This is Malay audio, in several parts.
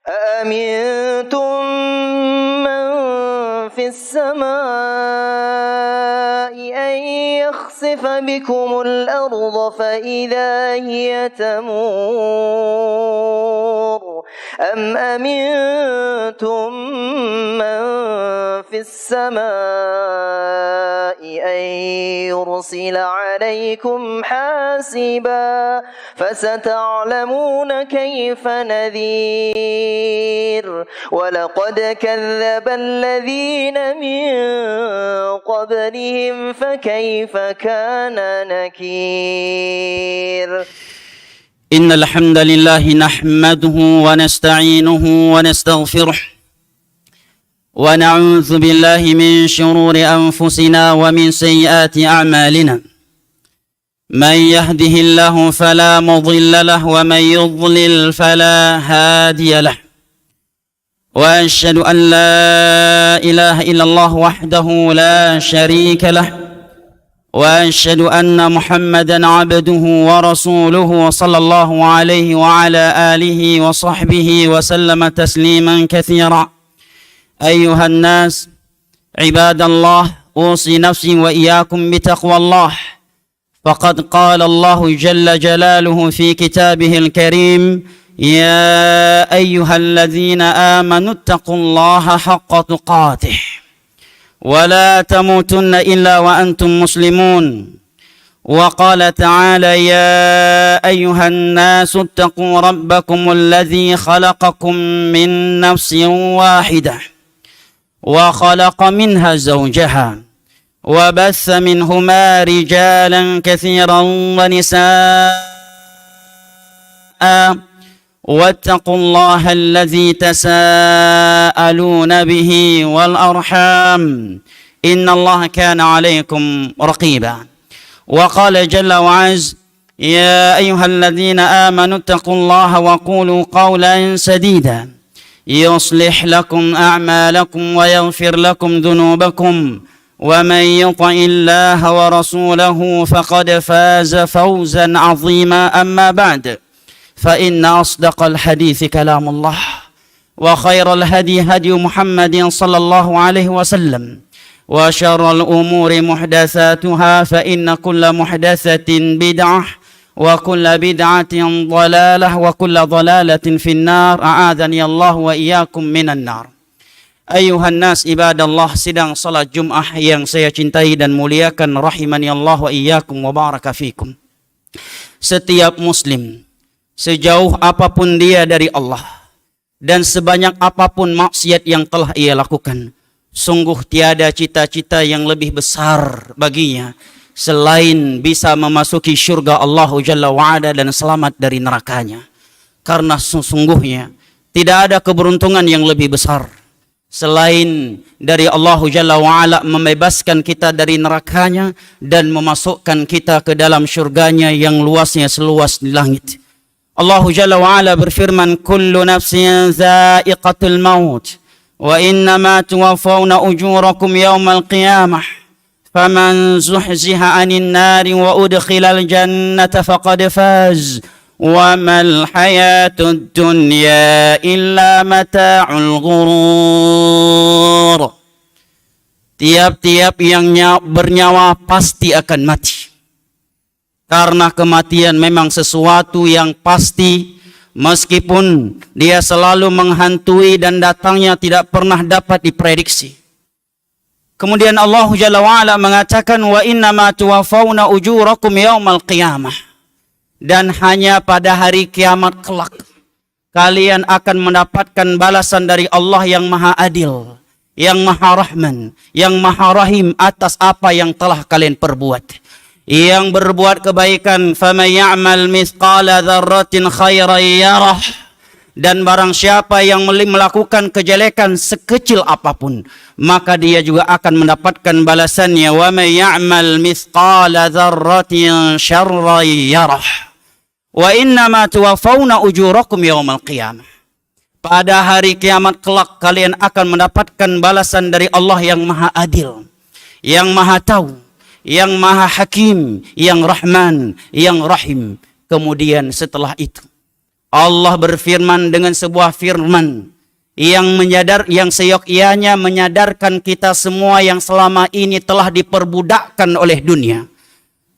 أأمنتم من في السماء أن يخسف بكم الأرض فإذا هي تمور أم أمنتم من في السماء أن يرسل عليكم حاسبا فستعلمون كيف نذير ولقد كذب الذين من قبلهم فكيف كان نكير. إن الحمد لله نحمده ونستعينه ونستغفره ونعوذ بالله من شرور أنفسنا ومن سيئات أعمالنا من يهده الله فلا مضل له ومن يضلل فلا هادي له وأشهد أن لا إله إلا الله وحده لا شريك له وأشهد أن محمدا عبده ورسوله صلى الله عليه وعلى آله وصحبه وسلم تسليما كثيرا. أيها الناس عباد الله، أوصي نفسي وإياكم بتقوى الله، فقد قال الله جل جلاله في كتابه الكريم: يا أيها الذين آمنوا اتقوا الله حق تقاته ولا تموتن إلا وأنتم مسلمون. وقال تعالى: يا أيها الناس اتقوا ربكم الذي خلقكم من نفس واحدة وخلق منها زوجها وبث منهما رجالا كثيرا ونساء واتقوا الله الذي تساءلون به والأرحام إن الله كان عليكم رقيبا. وقال جل وعز: يا أيها الذين آمنوا اتقوا الله وقولوا قولا سديدا يصلح لكم أعمالكم ويغفر لكم ذنوبكم ومن يطع الله ورسوله فقد فاز فوزا عظيما. أما بعد، فإن أصدق الحديث كلام الله وخير الهدي هدي محمد صلى الله عليه وسلم وشر الأمور محدثاتها فإن كل محدثة بدعة وكل بدعة ضلالة وكل ضلالة في النار. أعاذني الله وإياكم من النار. Ayuhan nas ibadallah, sidang salat Jum'ah yang saya cintai dan muliakan, rahimani Allah wa iyyakum wa baraka fikum. Setiap muslim, sejauh apapun dia dari Allah dan sebanyak apapun maksiat yang telah ia lakukan, sungguh tiada cita-cita yang lebih besar baginya selain bisa memasuki syurga Allah Jalla wa'ala dan selamat dari nerakanya. Karena sesungguhnya tidak ada keberuntungan yang lebih besar selain dari Allah Jalla wa'ala membebaskan kita dari nerakanya dan memasukkan kita ke dalam syurganya yang luasnya seluas langit. Allah Jalla wa'ala berfirman: kullu nafsin za'iqatul maut wa innama tuwaffawna ujurakum yawmal qiyamah faman zuhziha 'anil nari wa udkhilal jannata faqad faz wa mal hayatud dunya illa mata'ul ghurur. Tiap-tiap yang bernyawa pasti akan mati. Karena kematian memang sesuatu yang pasti, meskipun dia selalu menghantui dan datangnya tidak pernah dapat diprediksi. Kemudian Allah Jalla wa'ala mengatakan: wa innama tuwaffawna ujurakum yaumal qiyamah. Dan hanya pada hari kiamat kelak kalian akan mendapatkan balasan dari Allah yang maha adil, yang maha rahman, yang maha rahim atas apa yang telah kalian perbuat. Yang berbuat kebaikan, faman ya'mal mithqala dzarratin khairan yarah. Dan barang siapa yang melakukan kejelekan sekecil apapun, maka dia juga akan mendapatkan balasannya. Wa man ya'mal mithqala dzarratin syarran yarah. Wa innama tuwaffawna ujurakum yaumal qiyamah. Pada hari kiamat kelak kalian akan mendapatkan balasan dari Allah yang maha adil, yang maha tahu, yang maha hakim, yang rahman, yang rahim. Kemudian setelah itu Allah berfirman dengan sebuah firman yang seyogyanya menyadarkan kita semua yang selama ini telah diperbudakkan oleh dunia.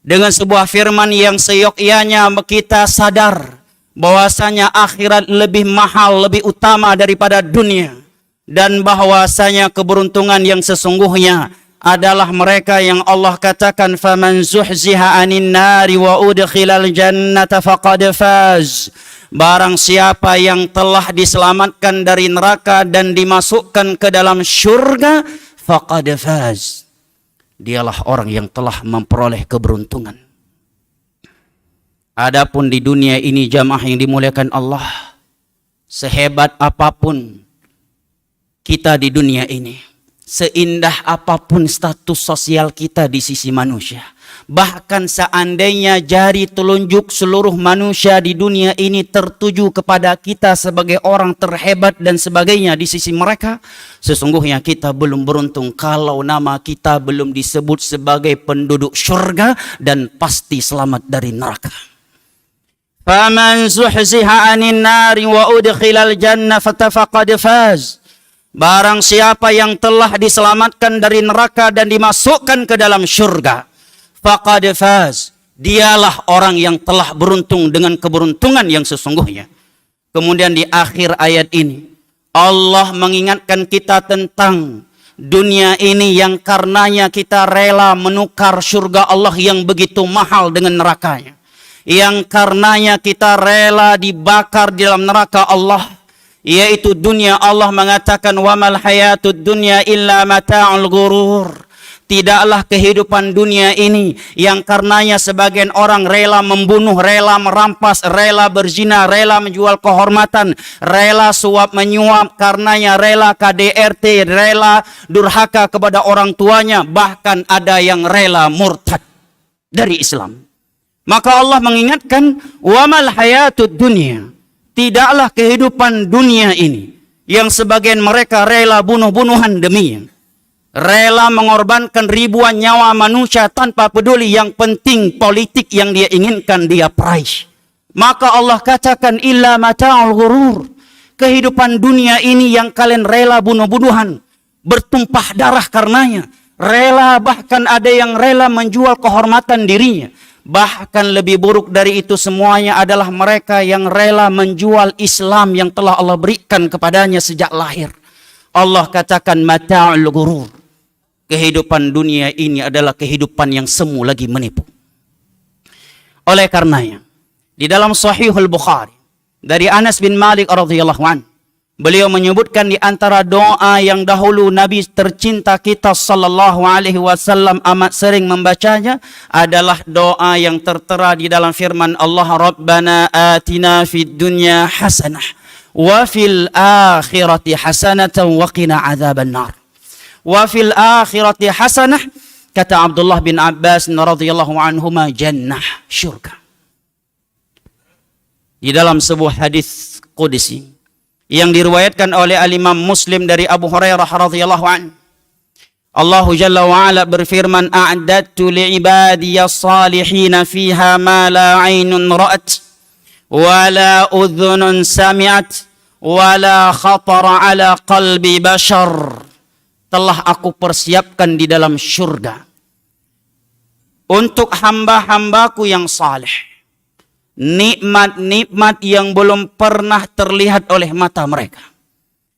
Dengan sebuah firman yang seyogyanya kita sadar bahwasanya akhirat lebih mahal, lebih utama daripada dunia. Dan bahwasanya keberuntungan yang sesungguhnya adalah mereka yang Allah katakan faman zuhziha 'anil nari wa udkhilal jannata faqad faz. Barang siapa yang telah diselamatkan dari neraka dan dimasukkan ke dalam syurga, faqad faz. Dialah orang yang telah memperoleh keberuntungan. Adapun di dunia ini jamaah yang dimuliakan Allah, sehebat apapun kita di dunia ini, seindah apapun status sosial kita di sisi manusia, bahkan seandainya jari telunjuk seluruh manusia di dunia ini tertuju kepada kita sebagai orang terhebat dan sebagainya di sisi mereka, sesungguhnya kita belum beruntung kalau nama kita belum disebut sebagai penduduk syurga dan pasti selamat dari neraka. Faman zuhziha 'anil nari wa udkhilal jannah faqad faz. Barang siapa yang telah diselamatkan dari neraka dan dimasukkan ke dalam syurga, faqad faz. Dialah orang yang telah beruntung dengan keberuntungan yang sesungguhnya. Kemudian di akhir ayat ini Allah mengingatkan kita tentang dunia ini yang karenanya kita rela menukar syurga Allah yang begitu mahal dengan nerakanya. Yang karenanya kita rela dibakar di dalam neraka Allah, yaitu dunia. Allah mengatakan wamal hayatud dunya illa mata'ul ghurur. Tidaklah kehidupan dunia ini yang karenanya sebagian orang rela membunuh, rela merampas, rela berzina, rela menjual kehormatan, rela suap menyuap, karenanya rela KDRT, rela durhaka kepada orang tuanya, bahkan ada yang rela murtad dari Islam. Maka Allah mengingatkan wamal hayatud dunya. Tidaklah kehidupan dunia ini yang sebagian mereka rela bunuh-bunuhan deminya, rela mengorbankan ribuan nyawa manusia tanpa peduli, yang penting politik yang dia inginkan dia peraih. Maka Allah katakan illa mata'ul ghurur. Kehidupan dunia ini yang kalian rela bunuh-bunuhan, bertumpah darah karenanya, rela, bahkan ada yang rela menjual kehormatan dirinya. Bahkan lebih buruk dari itu semuanya adalah mereka yang rela menjual Islam yang telah Allah berikan kepadanya sejak lahir. Allah katakan mata'ul ghurur. Kehidupan dunia ini adalah kehidupan yang semu lagi menipu. Oleh karenanya, di dalam Sahihul Bukhari dari Anas bin Malik radhiyallahu anhu, beliau menyebutkan di antara doa yang dahulu Nabi tercinta kita sallallahu alaihi wasallam amat sering membacanya adalah doa yang tertera di dalam firman Allah, Rabbana atina fid dunya hasanah wa fil akhirati hasanatan wa qina adzaban nar. Wa fil akhirati hasanah, kata Abdullah bin Abbas radhiyallahu anhuma, jannah, syurga. Di dalam sebuah hadis qudsi yang diriwayatkan oleh al-Imam Muslim dari Abu Hurairah radhiyallahu anhu, Allah Jalla wa Ala berfirman, a'dadtu li'ibadiyas salihin fiha ma la 'ainun ra'at wa la udhunun sami'at wa la khatara 'ala qalbi bashar. Telah aku persiapkan di dalam syurga untuk hamba-hambaku yang saleh nikmat-nikmat yang belum pernah terlihat oleh mata mereka.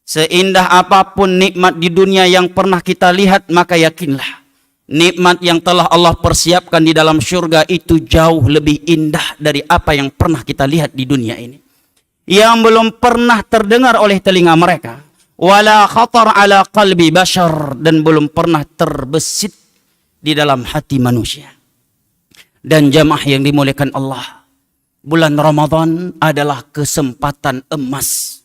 Seindah apapun nikmat di dunia yang pernah kita lihat, maka yakinlah nikmat yang telah Allah persiapkan di dalam syurga itu jauh lebih indah dari apa yang pernah kita lihat di dunia ini, yang belum pernah terdengar oleh telinga mereka, wala khatar ala qalbi bashar, dan belum pernah terbesit di dalam hati manusia. Dan jamaah yang dimuliakan Allah, bulan Ramadan adalah kesempatan emas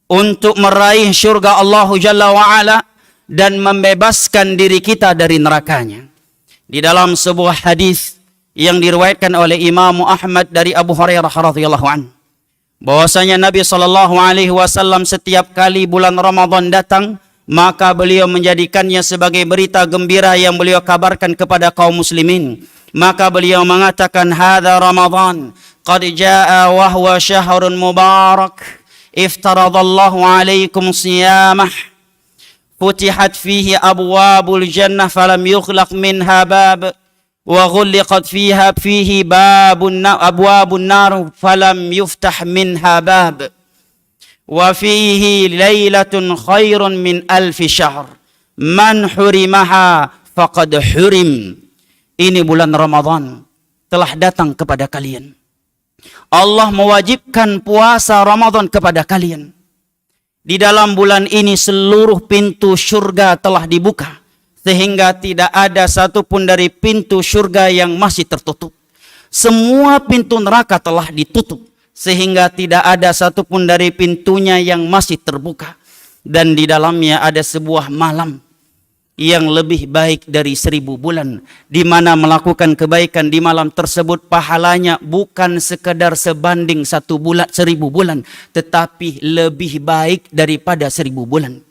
untuk meraih syurga Allah Jalla wa'ala dan membebaskan diri kita dari nerakanya. Di dalam sebuah hadis yang diriwayatkan oleh Imam Ahmad dari Abu Hurairah radhiyallahu anhu, bahwasanya Nabi SAW setiap kali bulan Ramadan datang, maka beliau menjadikannya sebagai berita gembira yang beliau kabarkan kepada kaum muslimin. Maka beliau mengatakan, hadza Ramadan qad jaa wa huwa syahrun mubarak iftaradallahu alaikum siyamah futihat fihi abwabul jannah falam yughlaq minha bab wa ghulliqat fihi abwabun nar falam yuftah minha bab wa fihi lailatun khairun min alfi syahr man hurimaha faqad hurim. Ini bulan Ramadan telah datang kepada kalian. Allah mewajibkan puasa Ramadan kepada kalian. Di dalam bulan ini seluruh pintu syurga telah dibuka, sehingga tidak ada satupun dari pintu syurga yang masih tertutup. Semua pintu neraka telah ditutup, sehingga tidak ada satupun dari pintunya yang masih terbuka. Dan di dalamnya ada sebuah malam yang lebih baik dari 1000 bulan, di mana melakukan kebaikan di malam tersebut pahalanya bukan sekedar sebanding 1000 bulan, tetapi lebih baik daripada 1000 bulan.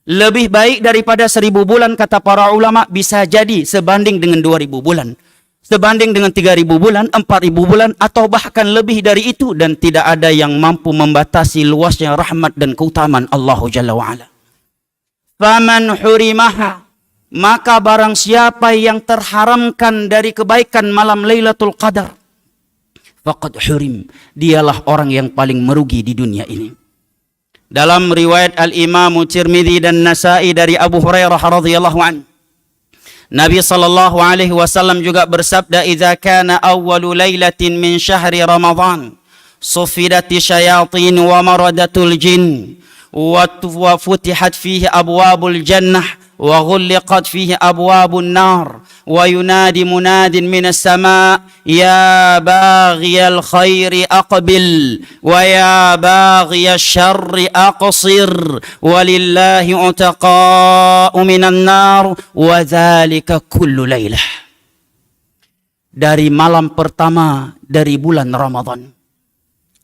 Lebih baik daripada 1000 bulan kata para ulama bisa jadi sebanding dengan 2000 bulan, sebanding dengan 3000 bulan, 4000 bulan, atau bahkan lebih dari itu, dan tidak ada yang mampu membatasi luasnya rahmat dan keutamaan Allah Jalla wa'ala. Faman hurimaha, maka barang siapa yang terharamkan dari kebaikan malam Lailatul Qadar, faqad hurim, dialah orang yang paling merugi di dunia ini. Dalam riwayat Al-Imam Tirmidzi dan Nasa'i dari Abu Hurairah radhiyallahu anhu, Nabi sallallahu alaihi wasallam juga bersabda, "Idza kana awwalu lailatin min syahri Ramadan, sufidati syayatin wa maradatul jin." وفتحت فيه أبواب الجنة وغلقت فيه أبواب النار وينادي مناد من السماء يا باغي الخير أقبل ويا باغي الشر أقصر ولله عتقاء من النار وذلك كل ليلة. Dari malam pertama dari bulan Ramadan,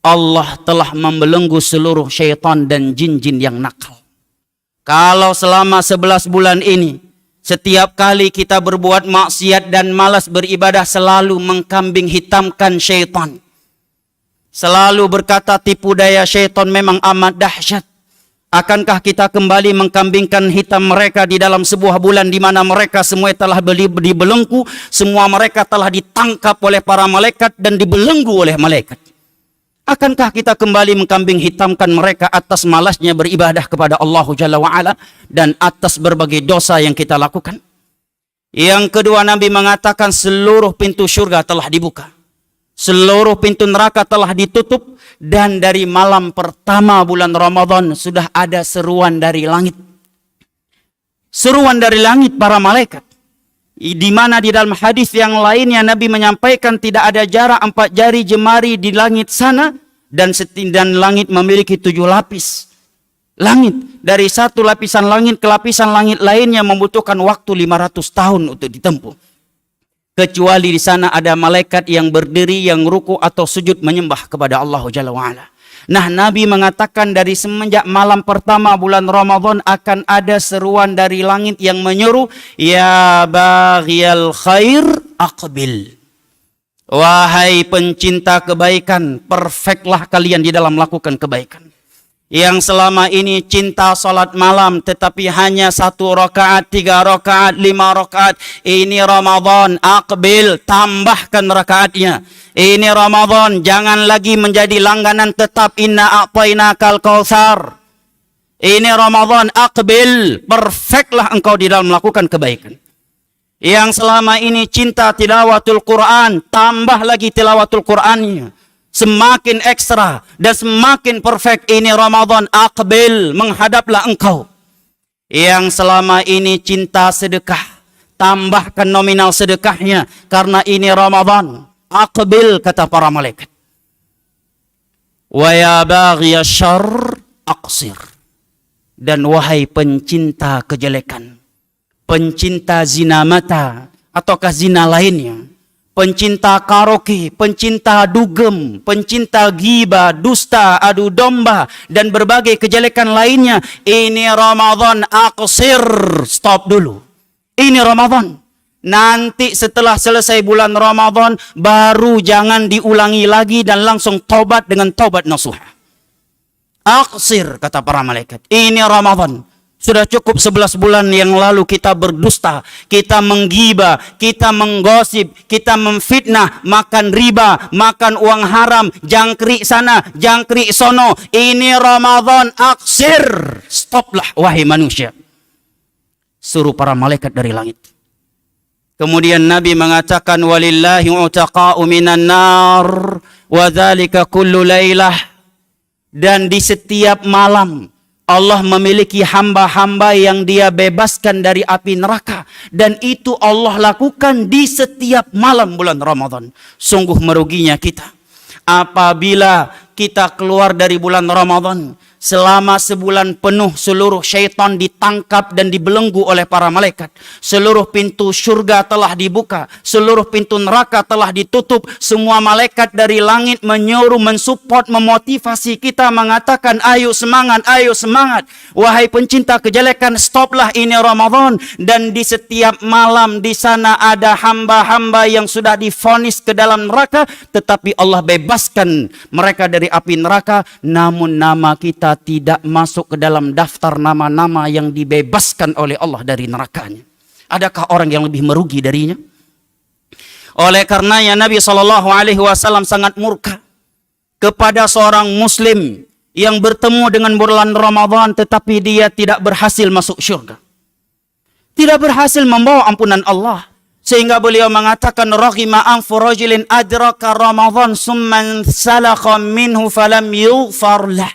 Allah telah membelenggu seluruh syaitan dan jin-jin yang nakal. Kalau selama 11 bulan ini, setiap kali kita berbuat maksiat dan malas beribadah, selalu mengkambing hitamkan syaitan, selalu berkata tipu daya syaitan memang amat dahsyat, akankah kita kembali mengkambingkan hitam mereka di dalam sebuah bulan di mana mereka semua telah dibelenggu, semua mereka telah ditangkap oleh para malaikat dan dibelenggu oleh malaikat? Akankah kita kembali mengkambing hitamkan mereka atas malasnya beribadah kepada Allah Jalla wa'ala dan atas berbagai dosa yang kita lakukan? Yang kedua, Nabi mengatakan seluruh pintu surga telah dibuka, seluruh pintu neraka telah ditutup, dan dari malam pertama bulan Ramadan sudah ada seruan dari langit. Seruan dari langit para malaikat, di mana di dalam hadis yang lainnya Nabi menyampaikan tidak ada jarak 4 jari jemari di langit sana, dan langit memiliki 7 lapis. Langit dari satu lapisan langit ke lapisan langit lainnya membutuhkan waktu 500 tahun untuk ditempuh. Kecuali di sana ada malaikat yang berdiri, yang ruku atau sujud menyembah kepada Allah Jalla wa'ala. Nah, Nabi mengatakan dari semenjak malam pertama bulan Ramadan akan ada seruan dari langit yang menyeru, ya baghiyal khair aqbil. Wahai pencinta kebaikan, perfectlah kalian di dalam melakukan kebaikan. Yang selama ini cinta salat malam tetapi hanya 1 rakaat, 3 rakaat, 5 rakaat. Ini Ramadan, aqbil, tambahkan rakaatnya. Ini Ramadan, jangan lagi menjadi langganan tetap, inna a'tainakal kautsar. Ini Ramadan, aqbil, perfectlah engkau di dalam melakukan kebaikan. Yang selama ini cinta tilawatul Quran, tambah lagi tilawatul Qurannya. Semakin ekstra dan semakin perfect. Ini Ramadan, aqbil, menghadaplah engkau. Yang selama ini cinta sedekah, tambahkan nominal sedekahnya, karena ini Ramadan, aqbil, kata para malaikat. Wa ya baghiya syarr aqsir. Dan wahai pencinta kejelekan, pencinta zina mata ataukah zina lainnya, pencinta karaoke, pencinta dugem, pencinta ghibah, dusta, adu domba, dan berbagai kejelekan lainnya, ini Ramadan aqsir, stop dulu. Ini Ramadan, Nanti setelah selesai bulan Ramadan, baru jangan diulangi lagi dan langsung tobat dengan tobat nasuha. Aqsir, kata para malaikat. Ini Ramadan. Sudah cukup 11 bulan yang lalu kita berdusta, kita menggibah, kita menggosip, kita memfitnah, makan riba, makan uang haram, jangkrik sana, jangkrik sono. Ini Ramadan, aksir. Stoplah wahai manusia. Suruh para malaikat dari langit. Kemudian Nabi mengatakan, walillahi utaqa'u minan nar wa dzalika kullu lailah. Dan di setiap malam Allah memiliki hamba-hamba yang dia bebaskan dari api neraka. Dan itu Allah lakukan di setiap malam bulan Ramadan. Sungguh meruginya kita. Apabila kita keluar dari bulan Ramadan, selama sebulan penuh seluruh syaitan ditangkap dan dibelenggu oleh para malaikat. Seluruh pintu syurga telah dibuka. Seluruh pintu neraka telah ditutup. Semua malaikat dari langit menyuruh, mensupport, memotivasi kita, mengatakan, ayo semangat, ayo semangat. Wahai pencinta kejelekan, stoplah, ini Ramadan. Dan di setiap malam di sana ada hamba-hamba yang sudah divonis ke dalam neraka. Tetapi Allah bebaskan mereka dari api neraka. Namun nama kita tidak masuk ke dalam daftar nama-nama yang dibebaskan oleh Allah dari nerakanya. Adakah orang yang lebih merugi darinya? Oleh karenanya Nabi SAW sangat murka kepada seorang muslim yang bertemu dengan bulan Ramadan tetapi dia tidak berhasil masuk syurga. Tidak berhasil membawa ampunan Allah. Sehingga beliau mengatakan, raghima anfu rajulin adraka Ramadan summan salakha minhu falam yughfar lah.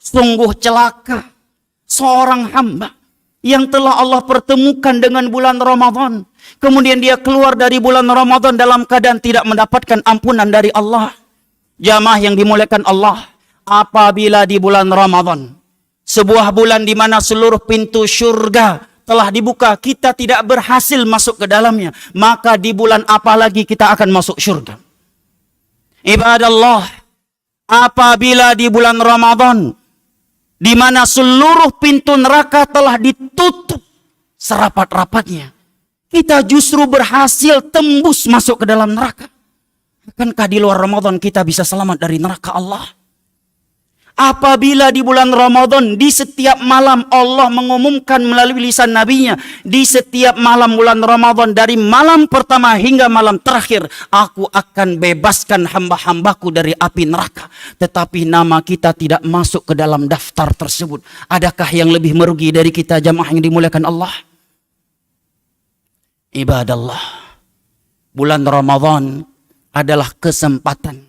Sungguh celaka seorang hamba yang telah Allah pertemukan dengan bulan Ramadan. Kemudian dia keluar dari bulan Ramadan dalam keadaan tidak mendapatkan ampunan dari Allah. Jamaah yang dimuliakan Allah, apabila di bulan Ramadan, sebuah bulan di mana seluruh pintu syurga telah dibuka, kita tidak berhasil masuk ke dalamnya, maka di bulan apa lagi kita akan masuk syurga? Ibadallah, apabila di bulan Ramadan, di mana seluruh pintu neraka telah ditutup serapat-rapatnya, kita justru berhasil tembus masuk ke dalam neraka. Akankah di luar Ramadan kita bisa selamat dari neraka Allah? Apabila di bulan Ramadan, di setiap malam Allah mengumumkan melalui lisan nabinya, di setiap malam bulan Ramadan, dari malam pertama hingga malam terakhir, aku akan bebaskan hamba-hambaku dari api neraka. Tetapi nama kita tidak masuk ke dalam daftar tersebut. Adakah yang lebih merugi dari kita, jamaah yang dimuliakan Allah? Ibadallah, bulan Ramadan adalah kesempatan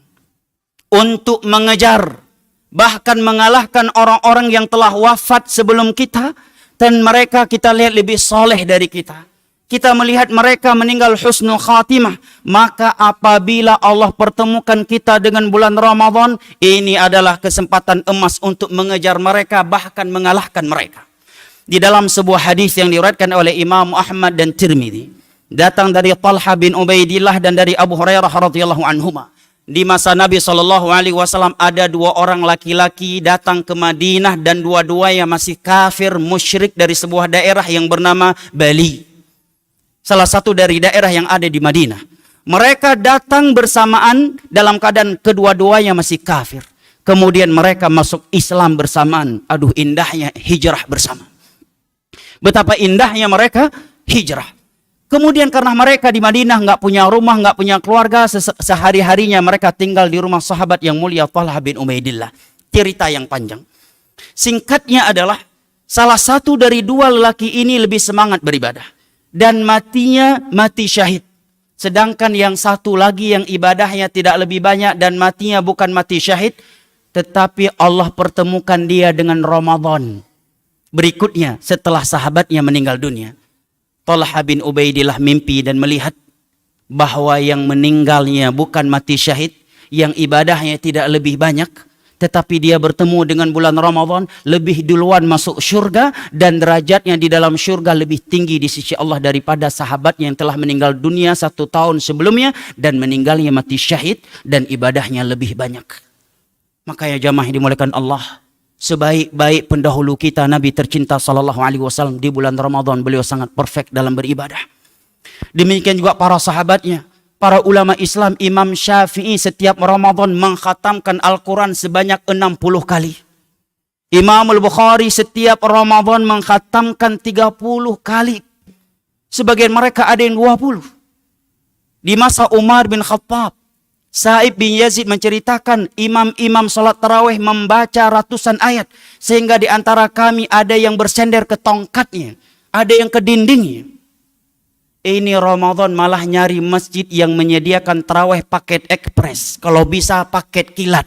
untuk mengejar, bahkan mengalahkan orang-orang yang telah wafat sebelum kita. Dan mereka kita lihat lebih soleh dari kita. Kita melihat mereka meninggal husnul khatimah. Maka apabila Allah pertemukan kita dengan bulan Ramadan, ini adalah kesempatan emas untuk mengejar mereka, bahkan mengalahkan mereka. Di dalam sebuah hadis yang diriwayatkan oleh Imam Ahmad dan Tirmidzi, datang dari Talha bin Ubaidillah dan dari Abu Hurairah radhiyallahu anhuma. Di masa Nabi SAW ada dua orang laki-laki datang ke Madinah dan dua-duanya masih kafir musyrik dari sebuah daerah yang bernama Bali. Salah satu dari daerah yang ada di Madinah. Mereka datang bersamaan dalam keadaan kedua-duanya masih kafir. Kemudian mereka masuk Islam bersamaan. Aduh, indahnya hijrah bersama. Betapa indahnya mereka hijrah. Kemudian karena mereka di Madinah nggak punya rumah, nggak punya keluarga, sehari-harinya mereka tinggal di rumah sahabat yang mulia Talha bin Ubaidillah. Cerita yang panjang. Singkatnya adalah, salah satu dari dua lelaki ini lebih semangat beribadah. Dan matinya mati syahid. Sedangkan yang satu lagi yang ibadahnya tidak lebih banyak dan matinya bukan mati syahid, tetapi Allah pertemukan dia dengan Ramadan berikutnya setelah sahabatnya meninggal dunia. Talha bin Ubaidillah mimpi dan melihat bahwa yang meninggalnya bukan mati syahid, yang ibadahnya tidak lebih banyak, tetapi dia bertemu dengan bulan Ramadan, lebih duluan masuk syurga, dan derajatnya di dalam syurga lebih tinggi di sisi Allah daripada sahabatnya yang telah meninggal dunia 1 tahun sebelumnya, dan meninggalnya mati syahid, dan ibadahnya lebih banyak. Makanya jamaah yang dimuliakan Allah, sebaik-baik pendahulu kita Nabi tercinta sallallahu alaihi wasallam di bulan Ramadan beliau sangat perfect dalam beribadah. Demikian juga para sahabatnya, para ulama Islam. Imam Syafi'i setiap Ramadan mengkhatamkan Al-Quran sebanyak 60 kali. Imam Al-Bukhari setiap Ramadan mengkhatamkan 30 kali. Sebagian mereka ada yang 20. Di masa Umar bin Khattab, Sa'ib bin Yazid menceritakan imam-imam salat tarawih membaca ratusan ayat. Sehingga di antara kami ada yang bersender ke tongkatnya, ada yang ke dindingnya. Ini Ramadan malah nyari masjid yang menyediakan tarawih paket ekspres. Kalau bisa paket kilat.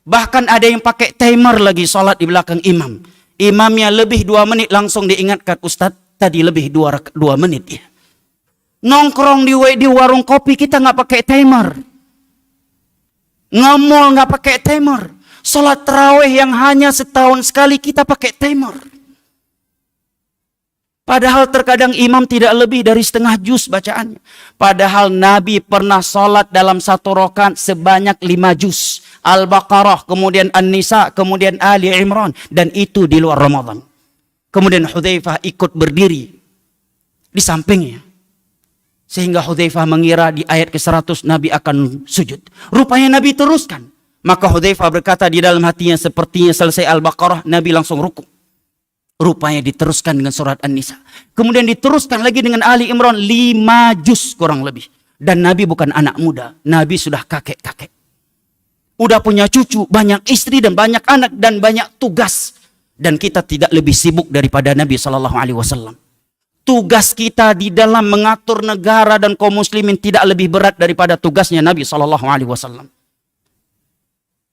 Bahkan ada yang pakai timer lagi salat di belakang imam. Imamnya lebih 2 menit langsung diingatkan, Ustadz tadi lebih 2 menit ya. Nongkrong di warung kopi kita nggak pakai timer. Nge-mall nggak pakai timer. Salat tarawih yang hanya setahun sekali kita pakai timer. Padahal terkadang imam tidak lebih dari setengah juz bacaannya. Padahal Nabi pernah salat dalam satu rakaat sebanyak 5 juz. Al-Baqarah, kemudian An-Nisa, kemudian Ali Imran. Dan itu di luar Ramadan. Kemudian Hudzaifah ikut berdiri di sampingnya. Sehingga Hudzaifah mengira di ayat ke-100 Nabi akan sujud. Rupanya Nabi teruskan. Maka Hudzaifah berkata di dalam hatinya, sepertinya selesai Al-Baqarah, Nabi langsung rukuk. Rupanya diteruskan dengan surat An-Nisa. Kemudian diteruskan lagi dengan Ali Imran, 5 juz kurang lebih. Dan Nabi bukan anak muda. Nabi sudah kakek-kakek. Udah punya cucu, banyak istri dan banyak anak dan banyak tugas. Dan kita tidak lebih sibuk daripada Nabi SAW. Tugas kita di dalam mengatur negara dan kaum muslimin tidak lebih berat daripada tugasnya Nabi SAW.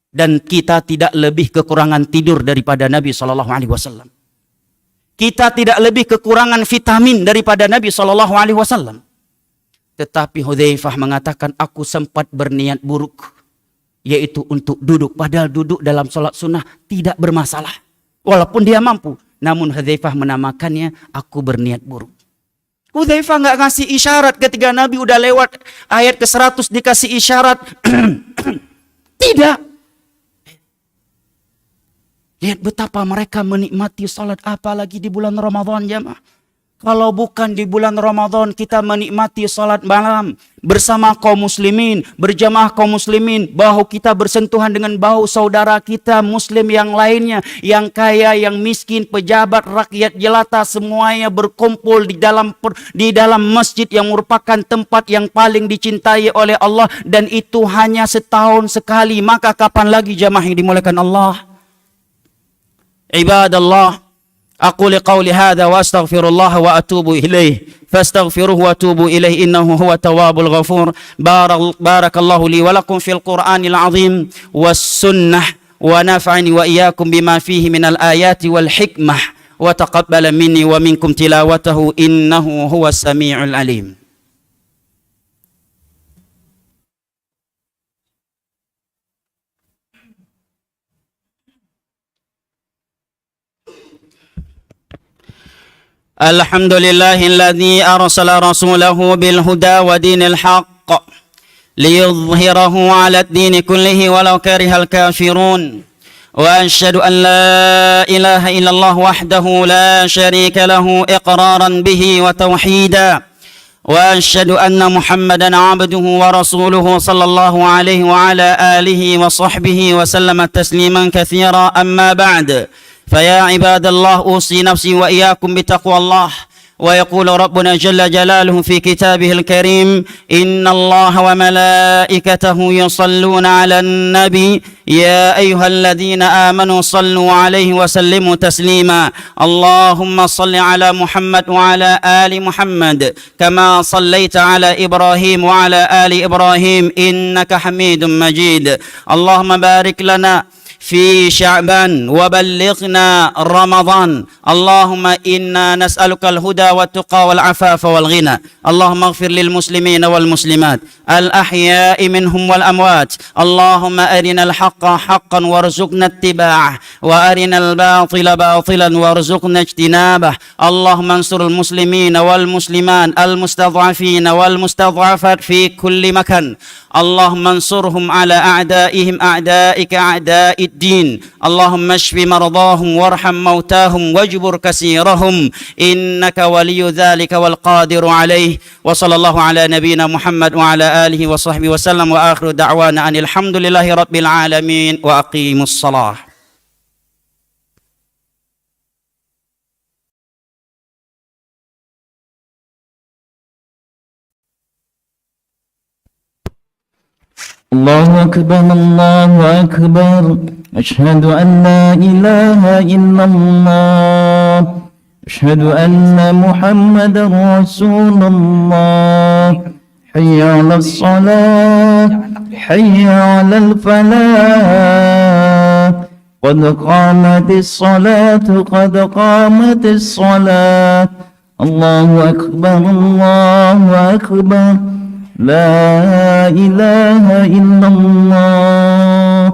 Dan kita tidak lebih kekurangan tidur daripada Nabi SAW. Kita tidak lebih kekurangan vitamin daripada Nabi SAW. Tetapi Hudzaifah mengatakan, aku sempat berniat buruk. Yaitu untuk duduk. Padahal duduk dalam sholat sunnah tidak bermasalah. Walaupun dia mampu. Namun Hudzaifah menamakannya, aku berniat buruk. Hudzaifah nggak ngasih isyarat ketika Nabi udah lewat ayat ke-100 dikasih isyarat. Tidak. Lihat betapa mereka menikmati salat, apalagi di bulan Ramadan jamaah. Kalau bukan di bulan Ramadan kita menikmati salat malam bersama kaum muslimin, berjamaah kaum muslimin, bahu kita bersentuhan dengan bahu saudara kita muslim yang lainnya, yang kaya, yang miskin, pejabat, rakyat jelata, semuanya berkumpul di dalam masjid yang merupakan tempat yang paling dicintai oleh Allah, dan itu hanya setahun sekali. Maka kapan lagi jamaah yang dimuliakan Allah? Ibadallah, aqulu qawli hadha wa astaghfirullah wa atubu ilaih fastaghfiruhu wa atubu ilaih innahu huwa tawwabul ghafur. Barakallahu li wa lakum fil Qur'anil azim was sunnah wa nafa'ani wa iyyakum bima fihi minal ayati wal hikmah wa taqabbala minni wa minkum tilawatahu innahu huwas samiul alim. الحمد لله الذي أرسل رسوله بالهدى ودين الحق ليظهره على الدين كله ولو كره الكافرون وأشهد أن لا إله إلا الله وحده لا شريك له إقرارا به وتوحيدا وأشهد أن محمدا عبده ورسوله صلى الله عليه وعلى آله وصحبه وسلم تسليما كثيرا أما بعد فيا عباد الله أوصي نفسي وإياكم بتقوى الله. ويقول ربنا جل جلاله في كتابه الكريم إن الله وملائكته يصلون على النبي يا أيها الذين آمنوا صلوا عليه وسلموا تسليما اللهم صل على محمد وعلى آل محمد كما صليت على إبراهيم وعلى آل إبراهيم إنك حميد مجيد اللهم بارك لنا في شعبان وبلغنا رمضان اللهم إنا نسألك الهدى والتقى والعفاف والغنى اللهم اغفر للمسلمين والمسلمات الأحياء منهم والأموات اللهم أرنا الحق حقا وارزقنا اتباعه وأرنا الباطل باطلا وارزقنا اجتنابه اللهم انصر المسلمين والمسلمات المستضعفين والمستضعفات في كل مكان اللهم انصرهم على أعدائهم أعدائك أعداء الدين اللهم اشف مرضاهم وارحم موتاهم واجبر كسيرهم إنك ولي ذلك والقادر عليه وصلى الله على نبينا محمد وعلى آله وصحبه وسلم وآخر دعوانا أن الحمد لله رب العالمين وأقيموا الصلاة. الله أكبر الله أكبر أشهد أن لا إله إلا الله أشهد أن محمد رسول الله حي على الصلاة حي على الفلاح قد قامت الصلاة قد قامت الصلاة الله أكبر الله أكبر لا إله إلا الله.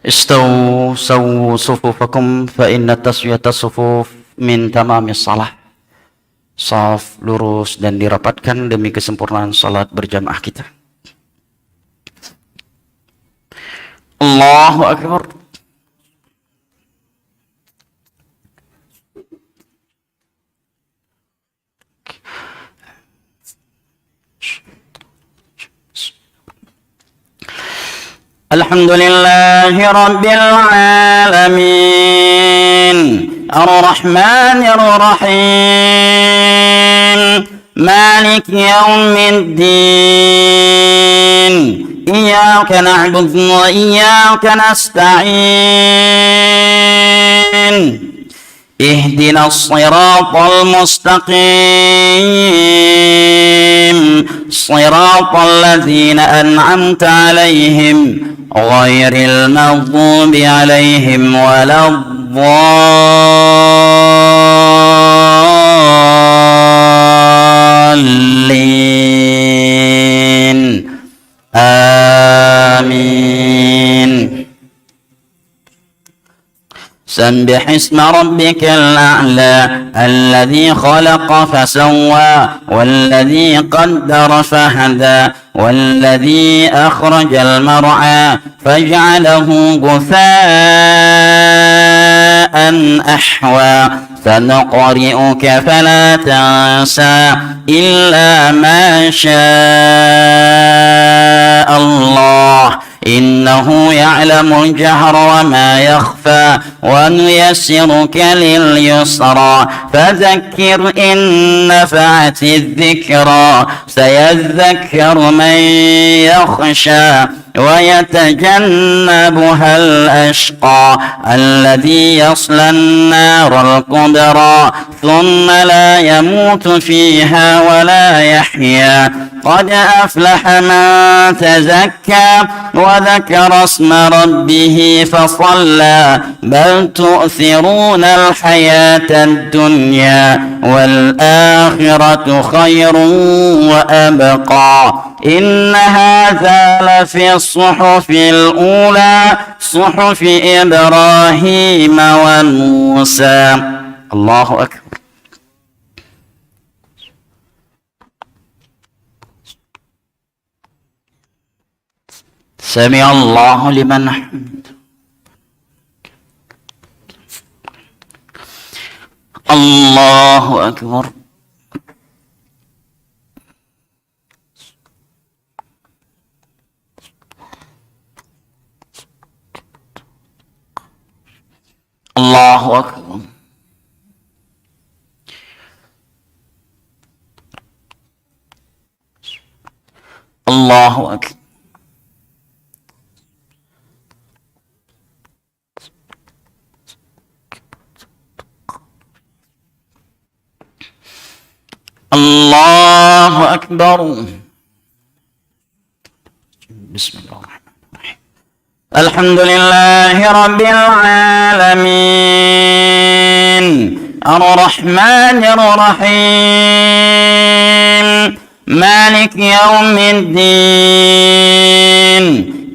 استووا سووا صفوفكم فإن تسوية الصفوف من تمام الصلاة. Shaf lurus dan dirapatkan demi kesempurnaan salat berjamaah kita. Allahu Akbar. Alhamdulillahi Rabbil Alamin Ar-Rahmanir Rahim Malik Yawmiddin Iyyaka na'budu wa iyyaka nasta'in اهدنا الصراط المستقيم صراط الذين أنعمت عليهم غير المغضوب عليهم ولا الضالين آمين. سبح اسم ربك الأعلى الذي خلق فسوى والذي قدر فهدى والذي أخرج المرعى فجعله غثاء أحوى سنقرئك فلا تنسى إلا ما شاء الله إنه يعلم الجهر وما يخفى ونيسرك لليسرى فذكر إن نفعت الذكرى سيذكر من يخشى ويتجنبها الأشقى الذي يصلى النار الكبرى ثم لا يموت فيها ولا يحيا قد أفلح من تزكى وذكر اسم ربه فصلى بل تؤثرون الحياة الدنيا والآخرة خير وأبقى إن هذا لفي الصحف الأولى صحف إبراهيم وموسى. الله أكبر. سمع الله لمن حمده. الله أكبر. الله أكبر. الله أكبر. الله أكبر. بسم الله الرحمن الرحيم. الحمد لله رب العالمين الرحمن الرحيم مالك يوم الدين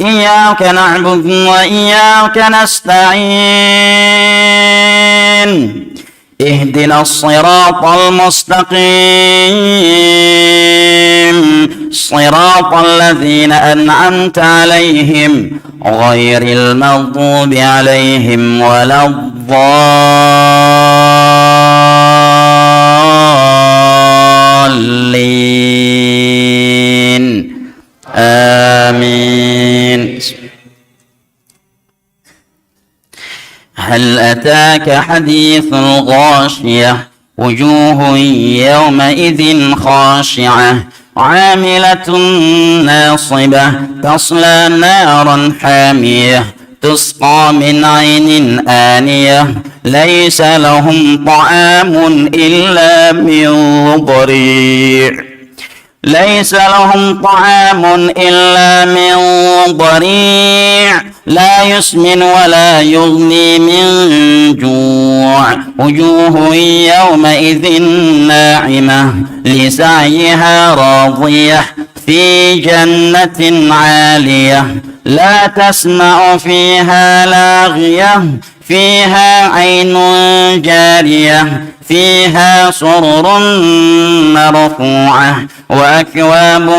إياك نعبد وإياك نستعين اهدنا الصراط المستقيم صراط الذين أنعمت عليهم غير المغضوب عليهم ولا الضالين آمين. هل أتاك حديث الغاشية وجوه يومئذ خاشعة عاملة ناصبة تصلى نارا حامية تسقى من عين آنية ليس لهم طعام إلا من ضريع ليس لهم طعام إلا من ضريع لا يسمن ولا يغني من جوع وجوه يومئذ ناعمة لسعيها راضية في جنة عالية لا تسمع فيها لاغية فيها عين جارية فيها سرر مرفوعة وأكواب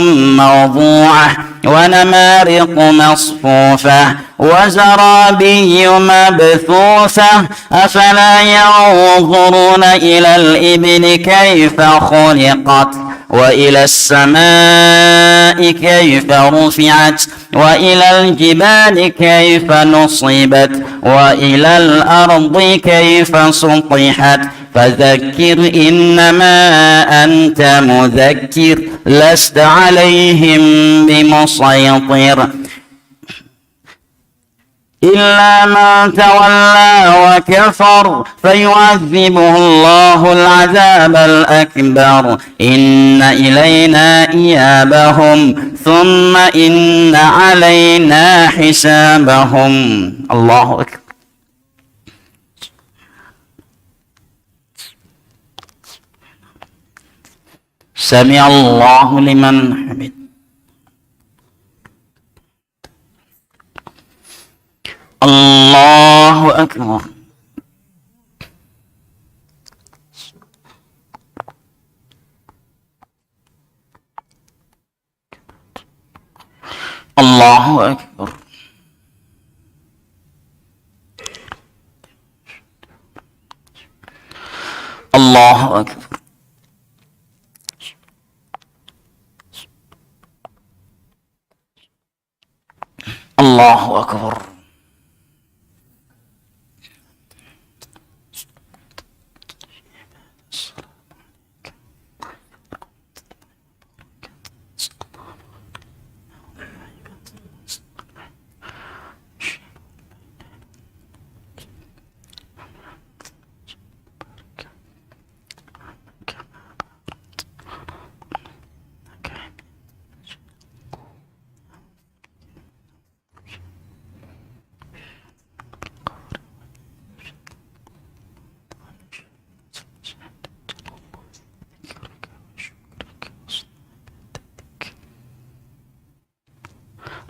موضوعة ونمارق مصفوفة وزرابي مبثوثة أفلا ينظرون إلى الإبل كيف خلقت وإلى السماء كيف رفعت وإلى الجبال كيف نصبت وإلى الأرض كيف سطحت فذكر إنما أنت مذكر لست عليهم بمسيطر إلا من تولى وكفر فيعذبه الله العذاب الأكبر إن إلينا إيابهم ثم إن علينا حسابهم. الله أكبر. سمع الله لمن حمد. الله أكبر. الله أكبر. الله أكبر. الله أكبر.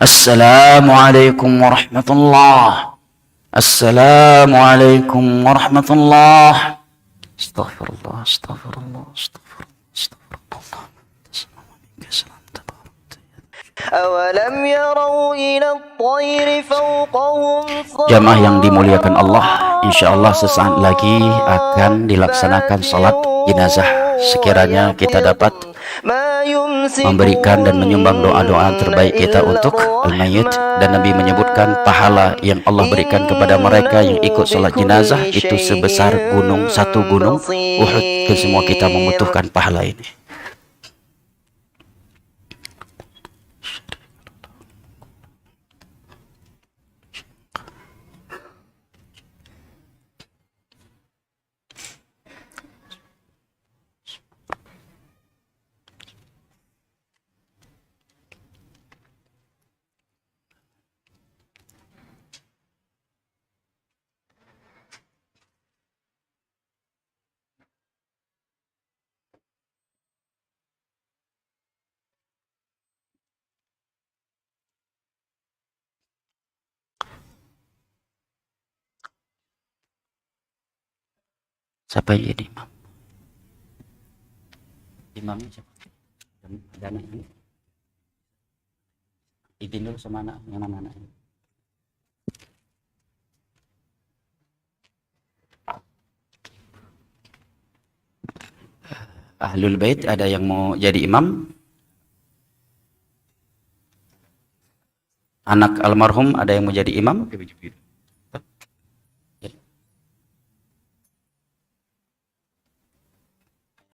السلام عليكم ورحمة الله. السلام عليكم ورحمة الله. استغفر الله استغفر الله استغفر الله. أولم يروا إلى الطير فوقهم. Jamaah yang dimuliakan Allah, insya Allah sesaat lagi akan dilaksanakan salat jenazah. Sekiranya kita dapat memberikan dan menyumbang doa-doa terbaik kita untuk al-mayyit, dan Nabi menyebutkan pahala yang Allah berikan kepada mereka yang ikut salat jenazah itu sebesar satu gunung Uhud. Semua kita membutuhkan pahala ini. Siapa yang jadi imam? Imamnya siapa? Ada anak ini. Izin dulu sama anak, yang mana anaknya? Ahlul Bait ada yang mau jadi imam? Anak almarhum ada yang mau jadi imam?